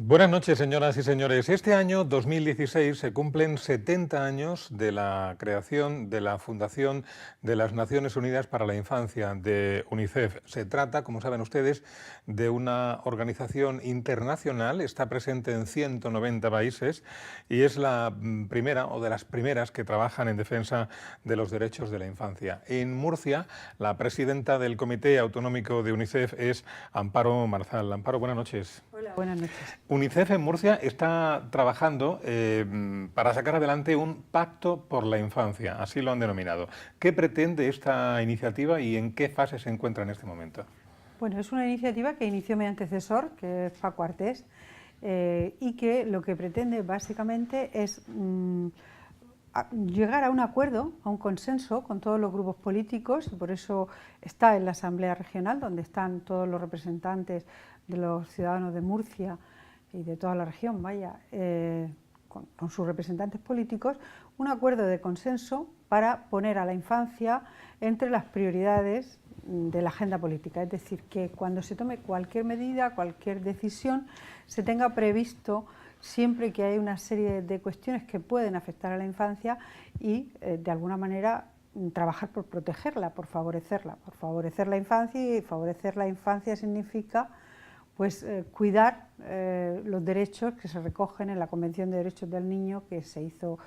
Buenas noches, señoras y señores. Este año 2016 se cumplen 70 años de la creación de la Fundación de las Naciones Unidas para la Infancia, de UNICEF. Se trata, como saben ustedes, de una organización internacional, está presente en 190 países y es la primera o de las primeras que trabajan en defensa de los derechos de la infancia. En Murcia, la presidenta del Comité Autonómico de UNICEF es Amparo Marzal. Amparo, buenas noches. Hola, buenas noches. UNICEF en Murcia está trabajando para sacar adelante un pacto por la infancia, así lo han denominado. ¿Qué pretende esta iniciativa y en qué fase se encuentra en este momento? Bueno, es una iniciativa que inició mi antecesor, que es Paco Artés, y que lo que pretende básicamente es llegar a un acuerdo, a un consenso con todos los grupos políticos, y por eso está en la Asamblea Regional, donde están todos los representantes de los ciudadanos de Murcia y de toda la región, con sus representantes políticos, un acuerdo de consenso para poner a la infancia entre las prioridades de la agenda política, es decir, que cuando se tome cualquier medida, cualquier decisión, se tenga previsto siempre que hay una serie de cuestiones que pueden afectar a la infancia y de alguna manera trabajar por protegerla, por favorecer la infancia, y favorecer la infancia significa pues cuidar los derechos que se recogen en la Convención de Derechos del Niño, que se hizo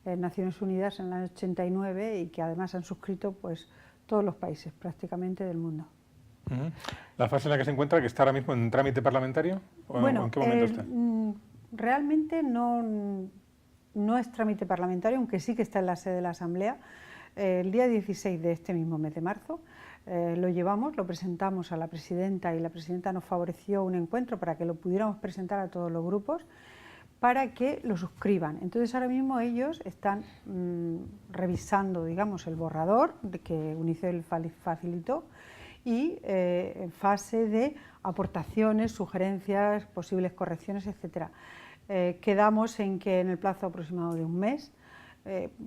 en Naciones Unidas en el año 89 y que además han suscrito pues todos los países prácticamente del mundo. ¿La fase en la que se encuentra, que está ahora mismo en trámite parlamentario? Bueno, ¿en qué momento está? realmente no es trámite parlamentario, aunque sí que está en la sede de la Asamblea. El día 16 de este mismo mes de marzo lo llevamos, lo presentamos a la presidenta y la presidenta nos favoreció un encuentro para que lo pudiéramos presentar a todos los grupos para que lo suscriban. Entonces ahora mismo ellos están revisando, digamos, el borrador de que UNICEF facilitó y en fase de aportaciones, sugerencias, posibles correcciones, etc. Quedamos en que en el plazo aproximado de un mes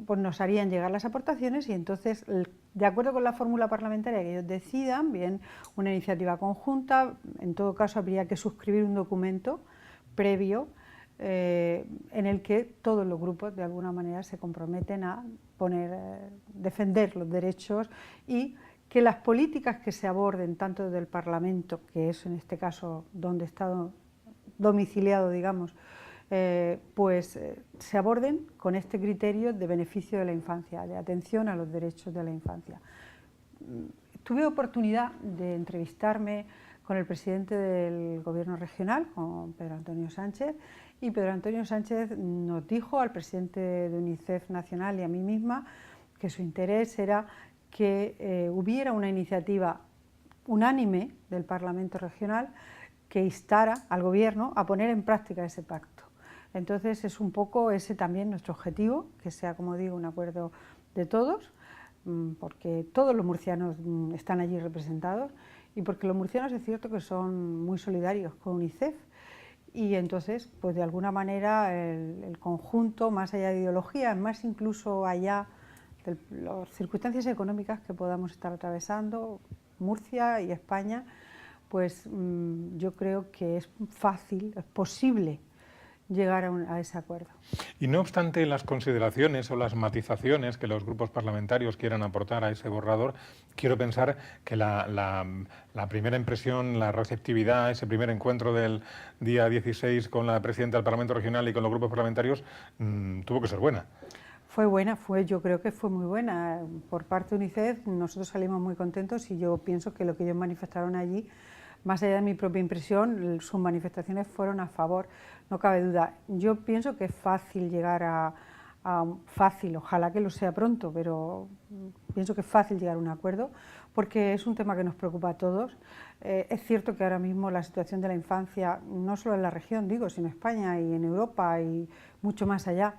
pues nos harían llegar las aportaciones y entonces, de acuerdo con la fórmula parlamentaria que ellos decidan, bien una iniciativa conjunta, en todo caso habría que suscribir un documento previo en el que todos los grupos de alguna manera se comprometen a defender los derechos y que las políticas que se aborden tanto desde el Parlamento, que es en este caso donde está domiciliado, digamos, se aborden con este criterio de beneficio de la infancia, de atención a los derechos de la infancia. Tuve oportunidad de entrevistarme con el presidente del Gobierno regional, con Pedro Antonio Sánchez, y Pedro Antonio Sánchez nos dijo al presidente de UNICEF Nacional y a mí misma que su interés era que hubiera una iniciativa unánime del Parlamento regional que instara al Gobierno a poner en práctica ese pacto. Entonces es un poco ese también nuestro objetivo, que sea, como digo, un acuerdo de todos, porque todos los murcianos están allí representados y porque los murcianos es cierto que son muy solidarios con UNICEF y entonces, pues de alguna manera el conjunto, más allá de ideología, más incluso allá de las circunstancias económicas que podamos estar atravesando, Murcia y España, pues yo creo que es fácil, es posible llegar a ese acuerdo. Y no obstante las consideraciones o las matizaciones que los grupos parlamentarios quieran aportar a ese borrador, quiero pensar que la primera impresión, la receptividad, ese primer encuentro del día 16 con la presidenta del Parlamento Regional y con los grupos parlamentarios tuvo que ser buena. Fue buena, yo creo que fue muy buena. Por parte de UNICEF nosotros salimos muy contentos y yo pienso que lo que ellos manifestaron allí, más allá de mi propia impresión, sus manifestaciones fueron a favor, no cabe duda. Yo pienso que es fácil llegar fácil, ojalá que lo sea pronto, pero pienso que es fácil llegar a un acuerdo porque es un tema que nos preocupa a todos. Es cierto que ahora mismo la situación de la infancia, no solo en la región, digo, sino en España y en Europa y mucho más allá,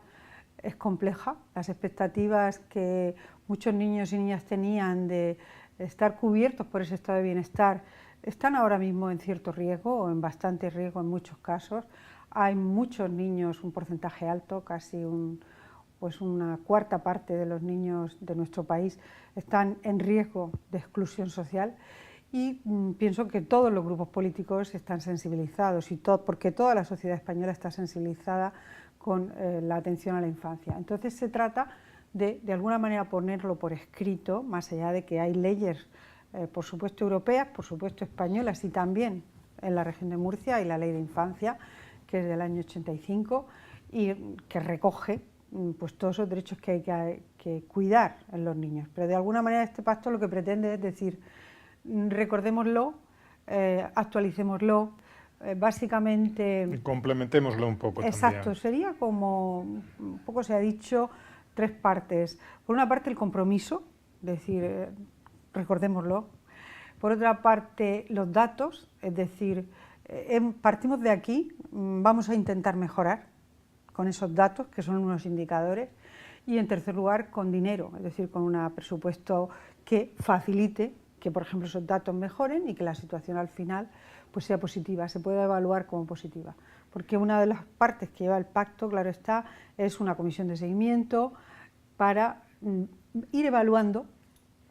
es compleja. Las expectativas que muchos niños y niñas tenían de estar cubiertos por ese estado de bienestar están ahora mismo en cierto riesgo o en bastante riesgo en muchos casos. Hay muchos niños, un porcentaje alto, casi una cuarta parte de los niños de nuestro país están en riesgo de exclusión social y pienso que todos los grupos políticos están sensibilizados, porque toda la sociedad española está sensibilizada con la atención a la infancia. Entonces se trata de alguna manera ponerlo por escrito, más allá de que hay leyes, por supuesto europeas, por supuesto españolas y también en la región de Murcia hay la Ley de Infancia, que es del año 85 y que recoge pues todos esos derechos que hay que cuidar en los niños. Pero de alguna manera este pacto lo que pretende es decir, recordémoslo, actualicémoslo, básicamente... Y complementémoslo un poco. Exacto, también. sería como, un poco se ha dicho, tres partes. Por una parte el compromiso, es decir, recordémoslo. Por otra parte los datos, es decir, partimos de aquí, vamos a intentar mejorar con esos datos, que son unos indicadores. Y en tercer lugar, con dinero, es decir, con un presupuesto que facilite que, por ejemplo, esos datos mejoren y que la situación al final pues, sea positiva, se pueda evaluar como positiva. Porque una de las partes que lleva el pacto, claro está, es una comisión de seguimiento para ir evaluando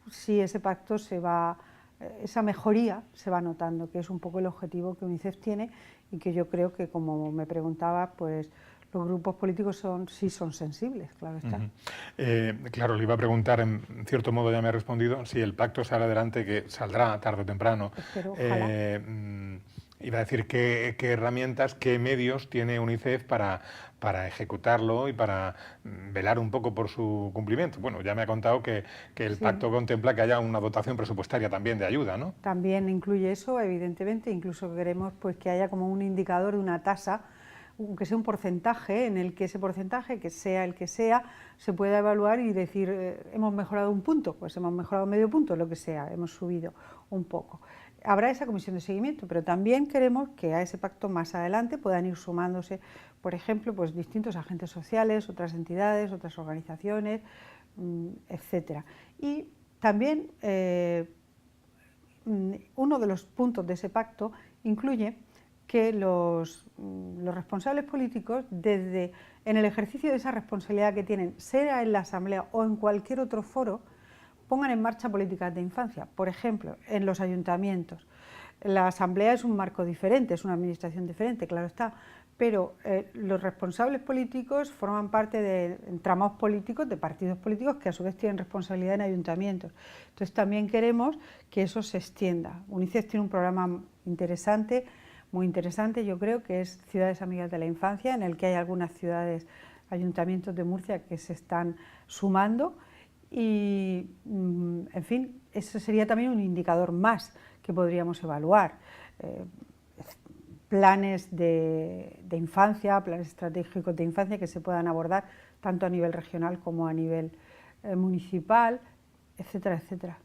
si ese pacto esa mejoría se va notando, que es un poco el objetivo que UNICEF tiene y que yo creo que, como me preguntaba, pues los grupos políticos sí son sensibles, claro está. Claro, le iba a preguntar, en cierto modo ya me ha respondido, si el pacto sale adelante, que saldrá tarde o temprano. Espero, ojalá. Iba a decir qué herramientas, qué medios tiene UNICEF para ejecutarlo y para velar un poco por su cumplimiento. Bueno, ya me ha contado que el pacto contempla que haya una dotación presupuestaria también de ayuda, ¿no? También incluye eso, evidentemente, incluso queremos pues, que haya como un indicador de una tasa, aunque sea un porcentaje, en el que ese porcentaje, que sea el que sea, se pueda evaluar y decir, hemos mejorado un punto, pues hemos mejorado medio punto, lo que sea, hemos subido un poco. Habrá esa comisión de seguimiento, pero también queremos que a ese pacto más adelante puedan ir sumándose, por ejemplo, pues distintos agentes sociales, otras entidades, otras organizaciones, etcétera. Y también uno de los puntos de ese pacto incluye que los responsables políticos, en el ejercicio de esa responsabilidad que tienen, sea en la Asamblea o en cualquier otro foro, pongan en marcha políticas de infancia. Por ejemplo, en los ayuntamientos. La Asamblea es un marco diferente, es una administración diferente, claro está, pero los responsables políticos forman parte de entramados políticos, de partidos políticos que a su vez tienen responsabilidad en ayuntamientos. Entonces también queremos que eso se extienda. UNICEF tiene un programa interesante, muy interesante, yo creo, que es Ciudades Amigas de la Infancia, en el que hay algunas ciudades, ayuntamientos de Murcia que se están sumando y, en fin, ese sería también un indicador más que podríamos evaluar. Planes de infancia, planes estratégicos de infancia que se puedan abordar tanto a nivel regional como a nivel municipal, etcétera, etcétera.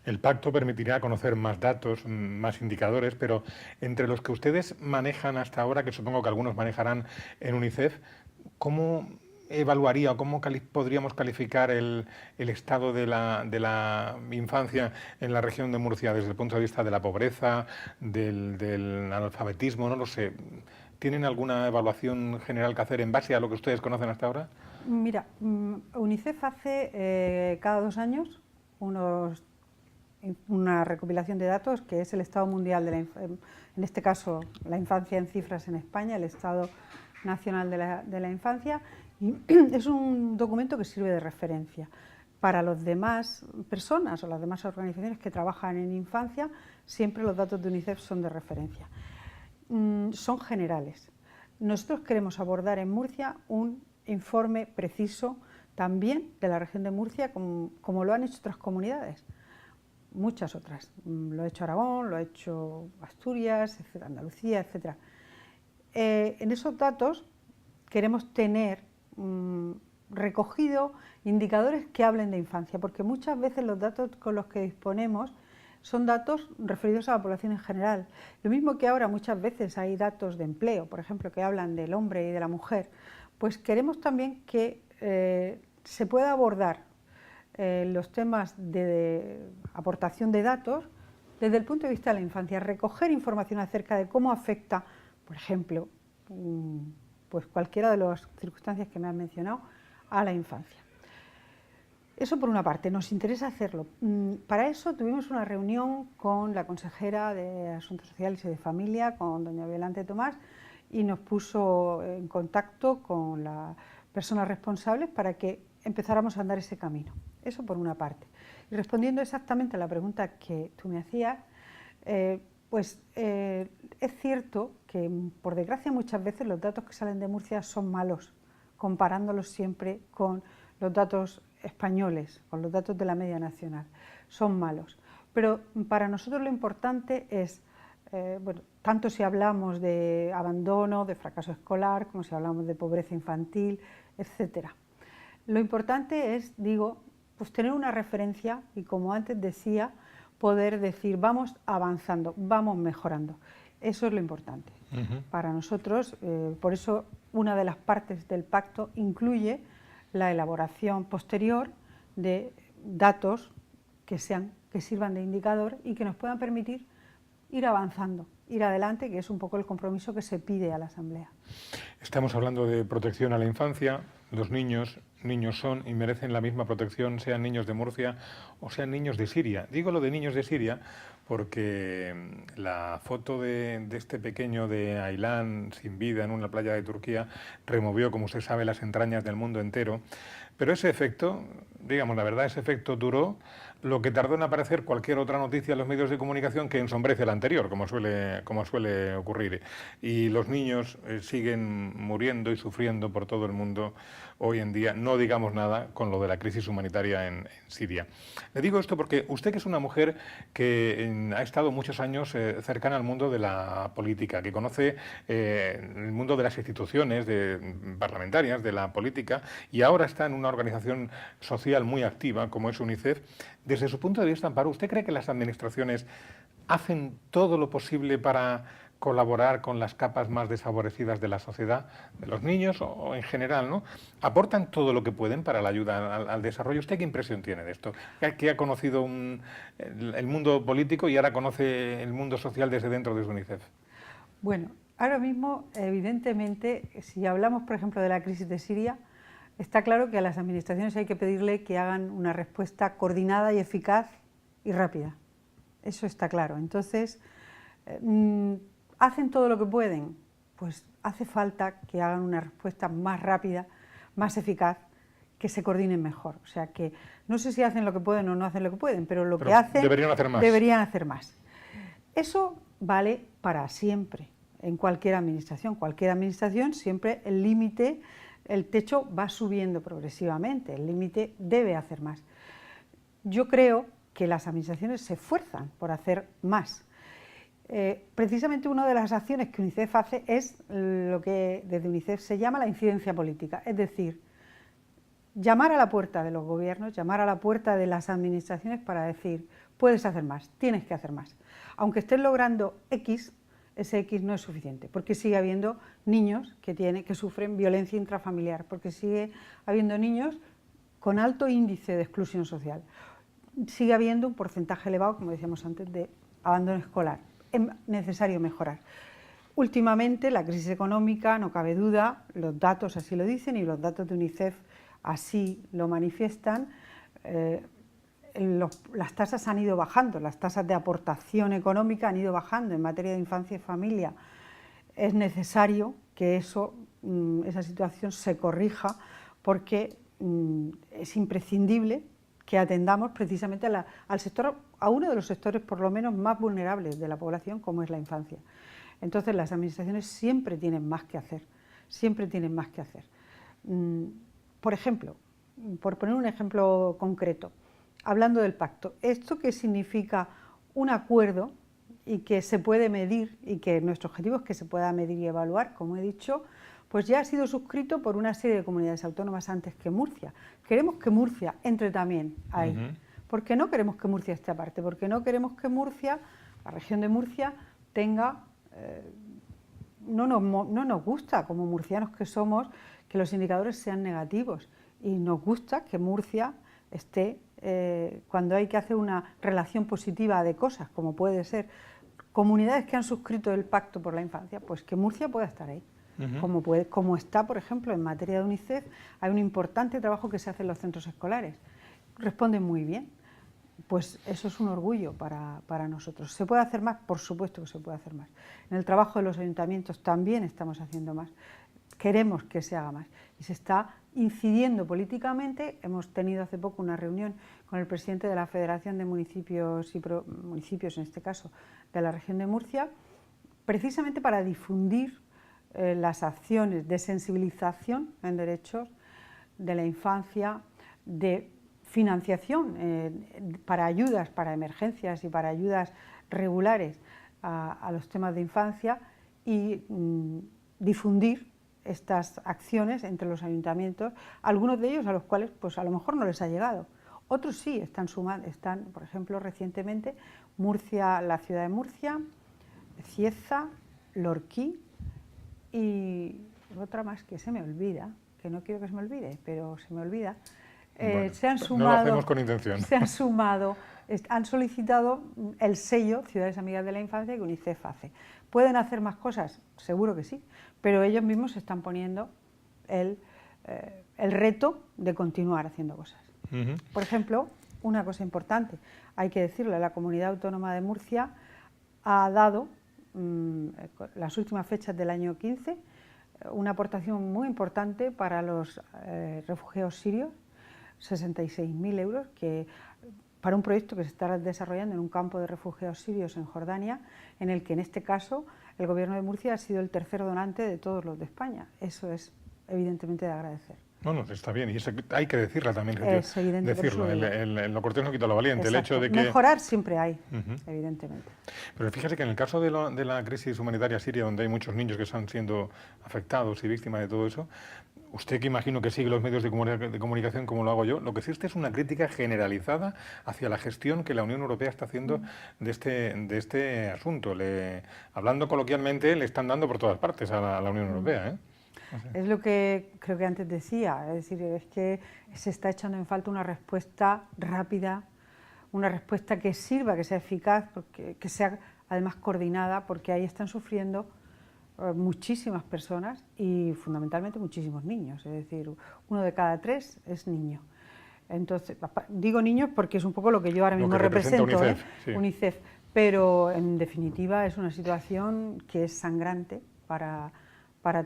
El pacto permitirá conocer más datos, más indicadores, pero entre los que ustedes manejan hasta ahora, que supongo que algunos manejarán en UNICEF, ¿cómo evaluaría o cómo podríamos calificar el estado de la infancia en la región de Murcia desde el punto de vista de la pobreza, del analfabetismo? No lo sé. ¿Tienen alguna evaluación general que hacer en base a lo que ustedes conocen hasta ahora? Mira, UNICEF hace cada 2 años una recopilación de datos que es el Estado Mundial de en este caso la infancia en cifras en España, el Estado Nacional de la Infancia, y es un documento que sirve de referencia para las demás personas o las demás organizaciones que trabajan en infancia. Siempre los datos de UNICEF son de referencia, son generales. Nosotros queremos abordar en Murcia un informe preciso también de la región de Murcia, como lo han hecho otras comunidades, muchas otras. Lo ha hecho Aragón, lo ha hecho Asturias, etcétera, Andalucía, etc. En esos datos queremos tener recogido indicadores que hablen de infancia, porque muchas veces los datos con los que disponemos son datos referidos a la población en general. Lo mismo que ahora muchas veces hay datos de empleo, por ejemplo, que hablan del hombre y de la mujer, pues queremos también que se pueda abordar los temas de aportación de datos desde el punto de vista de la infancia, recoger información acerca de cómo afecta, por ejemplo, pues cualquiera de las circunstancias que me han mencionado, a la infancia. Eso por una parte, nos interesa hacerlo. Para eso tuvimos una reunión con la consejera de Asuntos Sociales y de Familia, con doña Violante Tomás, y nos puso en contacto con las personas responsables para que empezáramos a andar ese camino. Eso por una parte. Y respondiendo exactamente a la pregunta que tú me hacías, es cierto que, por desgracia, muchas veces los datos que salen de Murcia son malos, comparándolos siempre con los datos españoles, con los datos de la media nacional, son malos. Pero para nosotros lo importante es, tanto si hablamos de abandono, de fracaso escolar, como si hablamos de pobreza infantil, etcétera. Lo importante es, pues tener una referencia y, como antes decía, poder decir vamos avanzando, vamos mejorando. Eso es lo importante. Para nosotros, por eso una de las partes del pacto incluye la elaboración posterior de datos que sirvan de indicador y que nos puedan permitir ir avanzando, ir adelante, que es un poco el compromiso que se pide a la Asamblea. Estamos hablando de protección a la infancia. Los niños son y merecen la misma protección, sean niños de Murcia o sean niños de Siria. Digo lo de niños de Siria porque la foto de este pequeño de Aylan sin vida en una playa de Turquía removió, como usted sabe, las entrañas del mundo entero. Pero ese efecto, digamos la verdad, ese efecto duró lo que tardó en aparecer cualquier otra noticia en los medios de comunicación que ensombrece la anterior, como suele ocurrir. Y los niños siguen muriendo y sufriendo por todo el mundo hoy en día, no digamos nada con lo de la crisis humanitaria en Siria. Le digo esto porque usted, que es una mujer que ha estado muchos años cercana al mundo de la política, que conoce el mundo de las instituciones parlamentarias, de la política, y ahora está en una organización social muy activa como es UNICEF, desde su punto de vista, Amparo, ¿usted cree que las administraciones hacen todo lo posible para colaborar con las capas más desfavorecidas de la sociedad, de los niños o en general, ¿no? ¿Aportan todo lo que pueden para la ayuda al desarrollo? ¿Usted qué impresión tiene de esto? Que ha conocido el mundo político y ahora conoce el mundo social desde dentro de UNICEF. Bueno, ahora mismo, evidentemente, si hablamos, por ejemplo, de la crisis de Siria, está claro que a las administraciones hay que pedirle que hagan una respuesta coordinada y eficaz y rápida. Eso está claro. Entonces, ¿hacen todo lo que pueden? Pues hace falta que hagan una respuesta más rápida, más eficaz, que se coordinen mejor. O sea que no sé si hacen lo que pueden o no hacen lo que pueden, pero lo que hacen deberían hacer más. Eso vale para siempre, en cualquier administración. Cualquier administración siempre el límite, el techo va subiendo progresivamente, el límite debe hacer más. Yo creo que las administraciones se esfuerzan por hacer más. Precisamente una de las acciones que UNICEF hace es lo que desde UNICEF se llama la incidencia política, es decir, llamar a la puerta de los gobiernos, llamar a la puerta de las administraciones para decir, puedes hacer más, tienes que hacer más. Aunque estés logrando X, ese X no es suficiente, porque sigue habiendo niños que sufren violencia intrafamiliar, porque sigue habiendo niños con alto índice de exclusión social, sigue habiendo un porcentaje elevado, como decíamos antes, de abandono escolar. Es necesario mejorar. Últimamente, la crisis económica, no cabe duda, los datos así lo dicen y los datos de UNICEF así lo manifiestan, las tasas han ido bajando, las tasas de aportación económica han ido bajando en materia de infancia y familia. Es necesario que esa situación se corrija porque es imprescindible que atendamos precisamente al sector, a uno de los sectores por lo menos más vulnerables de la población, como es la infancia. Entonces las administraciones siempre tienen más que hacer, siempre tienen más que hacer. Por ejemplo, por poner un ejemplo concreto, hablando del pacto, ¿esto qué significa? Un acuerdo y que se puede medir y que nuestro objetivo es que se pueda medir y evaluar, como he dicho, pues ya ha sido suscrito por una serie de comunidades autónomas antes que Murcia. Queremos que Murcia entre también ahí. ¿Por qué no queremos que Murcia esté aparte? Porque no queremos que Murcia, la región de Murcia, tenga... no nos gusta, como murcianos que somos, que los indicadores sean negativos. Y nos gusta que Murcia esté, cuando hay que hacer una relación positiva de cosas, como puede ser comunidades que han suscrito el Pacto por la Infancia, pues que Murcia pueda estar ahí. Como está, por ejemplo, en materia de UNICEF, hay un importante trabajo que se hace en los centros escolares. responden muy bien. Pues eso es un orgullo para nosotros. ¿Se puede hacer más? Por supuesto que se puede hacer más. En el trabajo de los ayuntamientos también estamos haciendo más. Queremos que se haga más y se está incidiendo políticamente. Hemos tenido hace poco una reunión con el presidente de la Federación de Municipios municipios, en este caso, de la región de Murcia, precisamente para difundir las acciones de sensibilización en derechos de la infancia, de financiación para ayudas, para emergencias y para ayudas regulares a los temas de infancia y difundir estas acciones entre los ayuntamientos, algunos de ellos a los cuales pues a lo mejor no les ha llegado. Otros sí están sumando, por ejemplo, recientemente Murcia, la ciudad de Murcia, Cieza, Lorquí y otra más que se me olvida, que no quiero que se me olvide, pero se me olvida. Bueno, se han sumado, no lo hacemos con intención. Se han sumado, han solicitado el sello Ciudades Amigas de la Infancia que UNICEF hace. ¿Pueden hacer más cosas? Seguro que sí, pero ellos mismos se están poniendo el reto de continuar haciendo cosas. Por ejemplo, una cosa importante, hay que decirle, la Comunidad Autónoma de Murcia ha dado, las últimas fechas del año 15, una aportación muy importante para los refugiados sirios, 66.000 euros, para un proyecto que se está desarrollando en un campo de refugiados sirios en Jordania, en el que en este caso el Gobierno de Murcia ha sido el tercer donante de todos los de España. Eso es evidentemente de agradecer. Bueno, está bien, y eso hay que decirla también. Es evidente, decirlo, lo cortés no quita lo valiente. Exacto. El hecho de que... Mejorar siempre hay, evidentemente. Pero fíjese que en el caso de la crisis humanitaria siria, donde hay muchos niños que están siendo afectados y víctimas de todo eso, usted, que imagino que sigue los medios de comunicación como lo hago yo, lo que existe es una crítica generalizada hacia la gestión que la Unión Europea está haciendo de este asunto. Hablando coloquialmente, le están dando por todas partes a la Unión Europea, ¿eh? Es lo que creo que antes decía, es decir, es que se está echando en falta una respuesta rápida, una respuesta que sirva, que sea eficaz, que sea además coordinada, porque ahí están sufriendo muchísimas personas y fundamentalmente muchísimos niños, es decir, 1 de cada 3 es niño. Entonces, digo niños porque es un poco lo que yo ahora mismo represento, UNICEF, sí. UNICEF, pero en definitiva es una situación que es sangrante para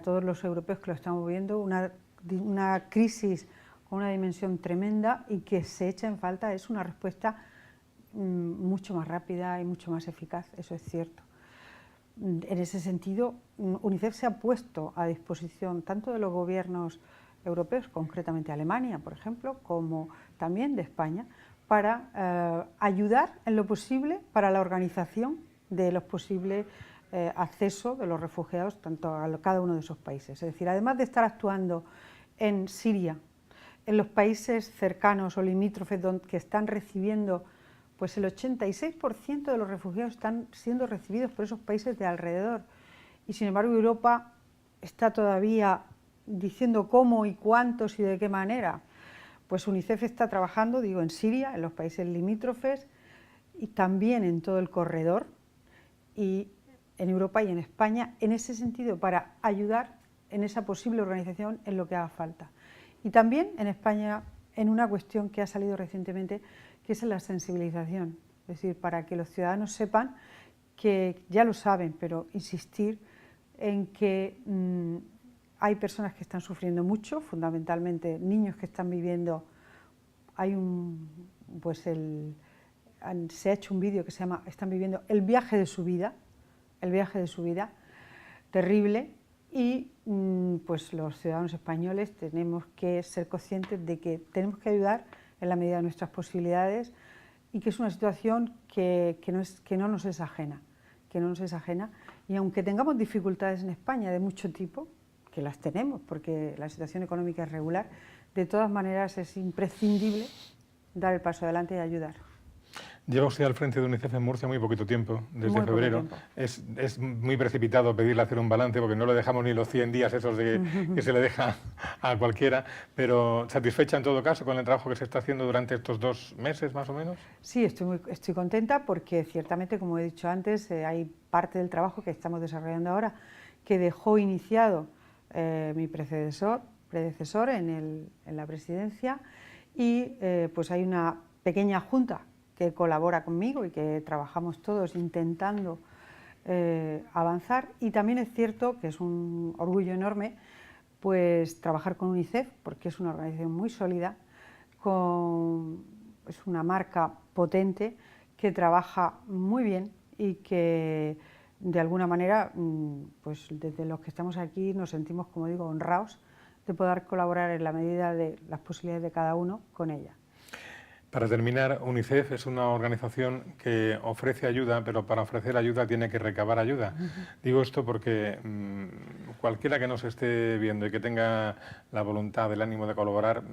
todos los europeos que lo estamos viviendo, una crisis con una dimensión tremenda y que se echa en falta es una respuesta mucho más rápida y mucho más eficaz, eso es cierto. En ese sentido, UNICEF se ha puesto a disposición tanto de los gobiernos europeos, concretamente Alemania, por ejemplo, como también de España, para ayudar en lo posible para la organización de los posibles acceso de los refugiados tanto a cada uno de esos países. Es decir, además de estar actuando en Siria, en los países cercanos o limítrofes que están recibiendo, pues el 86% de los refugiados están siendo recibidos por esos países de alrededor. Y sin embargo Europa está todavía diciendo cómo y cuántos y de qué manera. Pues UNICEF está trabajando, digo, en Siria, en los países limítrofes y también en todo el corredor y en Europa y en España, en ese sentido, para ayudar en esa posible organización en lo que haga falta. Y también en España en una cuestión que ha salido recientemente, que es la sensibilización, es decir, para que los ciudadanos sepan que ya lo saben, pero insistir en que hay personas que están sufriendo mucho, fundamentalmente niños que están viviendo, se ha hecho un vídeo que se llama Están viviendo el viaje de su vida, terrible, y pues los ciudadanos españoles tenemos que ser conscientes de que tenemos que ayudar en la medida de nuestras posibilidades y que es una situación que no nos es ajena, y aunque tengamos dificultades en España de mucho tipo, que las tenemos porque la situación económica es regular, de todas maneras es imprescindible dar el paso adelante y ayudar. Lleva usted al frente de UNICEF en Murcia muy poquito tiempo, desde febrero. Es muy precipitado pedirle hacer un balance porque no le dejamos ni los 100 días esos que se le deja a cualquiera, pero ¿satisfecha en todo caso con el trabajo que se está haciendo durante estos 2 meses más o menos? Sí, estoy contenta porque ciertamente, como he dicho antes, hay parte del trabajo que estamos desarrollando ahora que dejó iniciado mi predecesor en la presidencia y pues hay una pequeña junta que colabora conmigo y que trabajamos todos intentando avanzar, y también es cierto que es un orgullo enorme pues trabajar con UNICEF, porque es una organización muy sólida, es una marca potente que trabaja muy bien y que de alguna manera, pues desde los que estamos aquí nos sentimos, como digo, honrados de poder colaborar en la medida de las posibilidades de cada uno con ella. Para terminar, UNICEF es una organización que ofrece ayuda, pero para ofrecer ayuda tiene que recabar ayuda. Digo esto porque cualquiera que nos esté viendo y que tenga la voluntad, el ánimo de colaborar,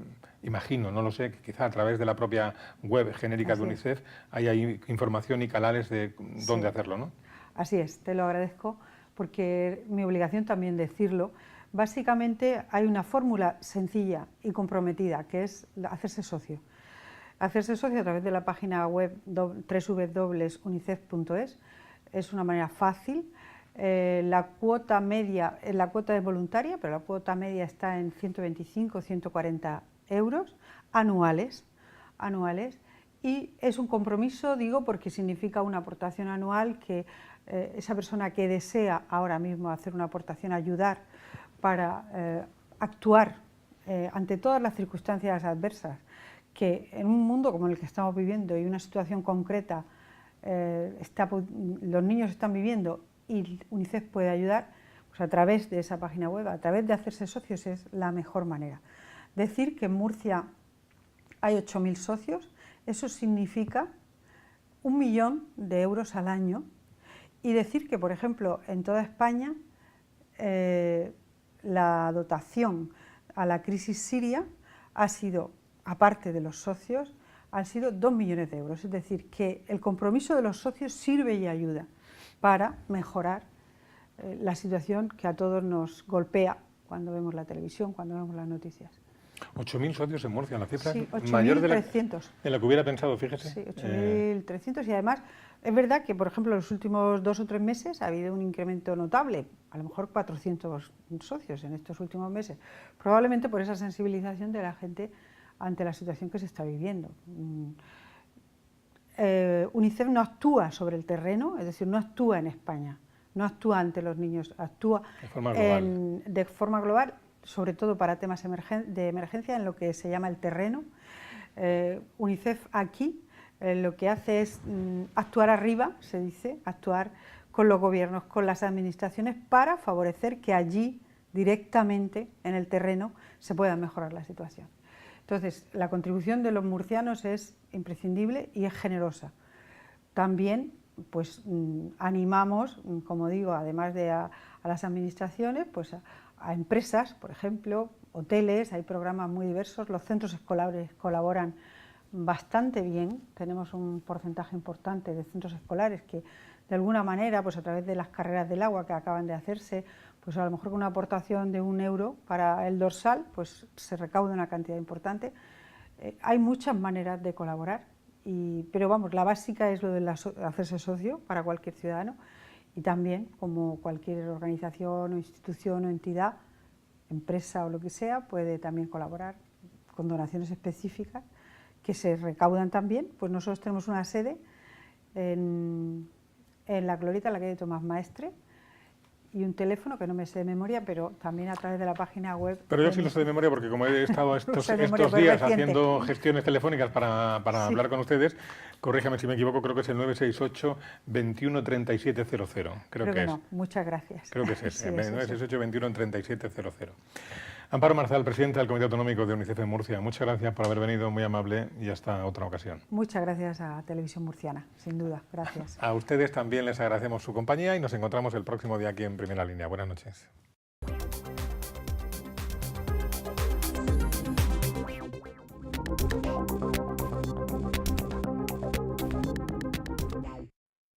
imagino, no lo sé, que quizá a través de la propia web genérica de UNICEF haya información y canales de dónde hacerlo, ¿no? Así es, te lo agradezco, porque mi obligación también decirlo. Básicamente hay una fórmula sencilla y comprometida, que es hacerse socio. Hacerse socio a través de la página web www.unicef.es es una manera fácil. La cuota media, la cuota es voluntaria, pero la cuota media está en 125 140 euros anuales, y es un compromiso, digo, porque significa una aportación anual que esa persona que desea ahora mismo hacer una aportación, ayudar para actuar ante todas las circunstancias adversas, que en un mundo como el que estamos viviendo y una situación concreta los niños están viviendo y UNICEF puede ayudar, pues a través de esa página web, a través de hacerse socios, es la mejor manera. Decir que en Murcia hay 8.000 socios, eso significa 1 millón de euros al año, y decir que, por ejemplo, en toda España la dotación a la crisis siria ha sido, aparte de los socios, han sido 2 millones de euros. Es decir, que el compromiso de los socios sirve y ayuda para mejorar la situación que a todos nos golpea cuando vemos la televisión, cuando vemos las noticias. 8.000 socios en Murcia, la cifra sí, mayor de la que hubiera pensado, fíjese. Sí, 8.300, y además es verdad que, por ejemplo, en los últimos 2 o 3 meses ha habido un incremento notable, a lo mejor 400 socios en estos últimos meses, probablemente por esa sensibilización de la gente ante la situación que se está viviendo. UNICEF no actúa sobre el terreno, es decir, no actúa en España, no actúa ante los niños, actúa de forma global, sobre todo para temas de emergencia, en lo que se llama el terreno. UNICEF aquí lo que hace es actuar arriba, se dice, actuar con los gobiernos, con las administraciones, para favorecer que allí, directamente, en el terreno, se pueda mejorar la situación. Entonces, la contribución de los murcianos es imprescindible y es generosa. También, pues, animamos, como digo, además de a las administraciones, pues a empresas, por ejemplo, hoteles, hay programas muy diversos, los centros escolares colaboran bastante bien, tenemos un porcentaje importante de centros escolares que de alguna manera, pues a través de las carreras del agua que acaban de hacerse, pues a lo mejor con una aportación de 1 euro para el dorsal, pues se recauda una cantidad importante. Hay muchas maneras de colaborar, pero vamos, la básica es lo de hacerse socio para cualquier ciudadano, y también, como cualquier organización o institución o entidad, empresa o lo que sea, puede también colaborar con donaciones específicas que se recaudan también. Pues nosotros tenemos una sede en la Glorieta, en la calle Tomás Maestre, y un teléfono que no me sé de memoria, pero también a través de la página web. Pero yo sí lo sé de memoria, porque como he estado estos días haciendo gestiones telefónicas para hablar con ustedes, corríjame si me equivoco, creo que es el 968 21 37 00. Creo que es. No. Muchas gracias. Creo que es ese, sí, 968 21 37 00. Amparo Marzal, presidenta del Comité Autonómico de UNICEF en Murcia, muchas gracias por haber venido, muy amable, y hasta otra ocasión. Muchas gracias a Televisión Murciana, sin duda, gracias. A ustedes también les agradecemos su compañía y nos encontramos el próximo día aquí en Primera Línea. Buenas noches.